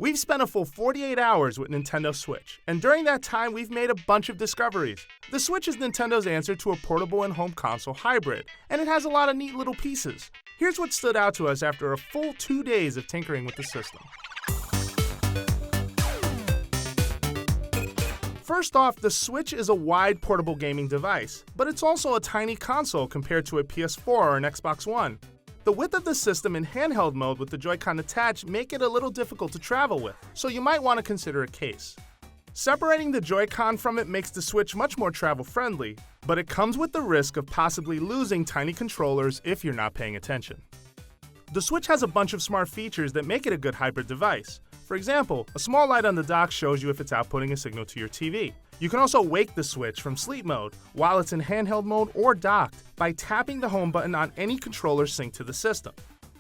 We've spent a full 48 hours with Nintendo Switch, and during that time we've made a bunch of discoveries. The Switch is Nintendo's answer to a portable and home console hybrid, and it has a lot of neat little pieces. Here's what stood out to us after a full 2 days of tinkering with the system. First off, the Switch is a wide portable gaming device, but it's also a tiny console compared to a PS4 or an Xbox One. The width of the system in handheld mode with the Joy-Con attached make it a little difficult to travel with, so you might want to consider a case. Separating the Joy-Con from it makes the Switch much more travel-friendly, but it comes with the risk of possibly losing tiny controllers if you're not paying attention. The Switch has a bunch of smart features that make it a good hybrid device. For example, a small light on the dock shows you if it's outputting a signal to your TV. You can also wake the Switch from sleep mode while it's in handheld mode or docked by tapping the home button on any controller synced to the system.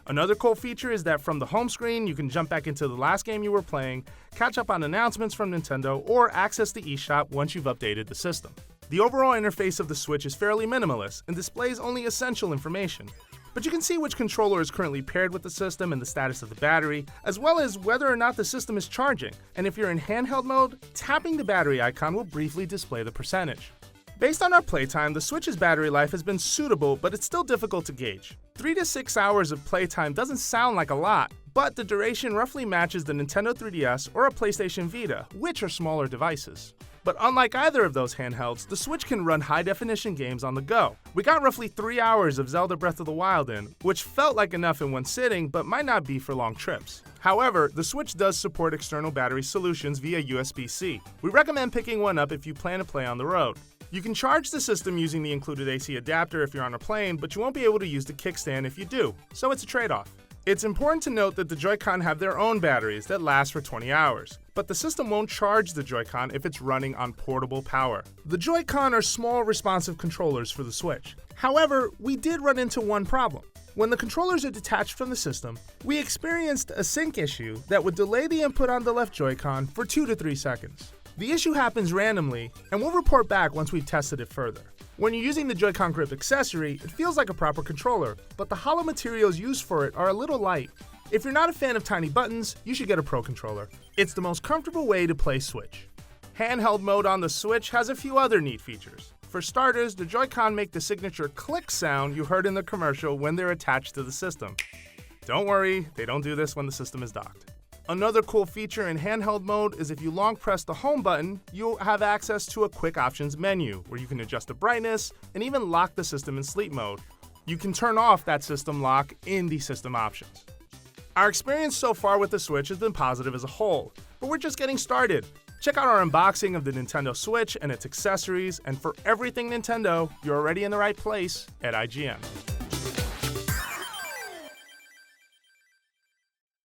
Another cool feature is that from the home screen, you can jump back into the last game you were playing, catch up on announcements from Nintendo, or access the eShop once you've updated the system. The overall interface of the Switch is fairly minimalist and displays only essential information. But you can see which controller is currently paired with the system and the status of the battery, as well as whether or not the system is charging. And if you're in handheld mode, tapping the battery icon will briefly display the percentage. Based on our playtime, the Switch's battery life has been suitable, but it's still difficult to gauge. 3 to 6 hours of playtime doesn't sound like a lot, but the duration roughly matches the Nintendo 3DS or a PlayStation Vita, which are smaller devices. But unlike either of those handhelds, the Switch can run high-definition games on the go. We got roughly 3 hours of Zelda Breath of the Wild in, which felt like enough in one sitting, but might not be for long trips. However, the Switch does support external battery solutions via USB-C. We recommend picking one up if you plan to play on the road. You can charge the system using the included AC adapter if you're on a plane, but you won't be able to use the kickstand if you do, so it's a trade-off. It's important to note that the Joy-Con have their own batteries that last for 20 hours, but the system won't charge the Joy-Con if it's running on portable power. The Joy-Con are small, responsive controllers for the Switch. However, we did run into one problem. When the controllers are detached from the system, we experienced a sync issue that would delay the input on the left Joy-Con for 2 to 3 seconds. The issue happens randomly, and we'll report back once we've tested it further. When you're using the Joy-Con grip accessory, it feels like a proper controller, but the hollow materials used for it are a little light. If you're not a fan of tiny buttons, you should get a Pro controller. It's the most comfortable way to play Switch. Handheld mode on the Switch has a few other neat features. For starters, the Joy-Con make the signature click sound you heard in the commercial when they're attached to the system. Don't worry, they don't do this when the system is docked. Another cool feature in handheld mode is if you long press the home button, you'll have access to a quick options menu where you can adjust the brightness and even lock the system in sleep mode. You can turn off that system lock in the system options. Our experience so far with the Switch has been positive as a whole, but we're just getting started. Check out our unboxing of the Nintendo Switch and its accessories, and for everything Nintendo, you're already in the right place at IGN.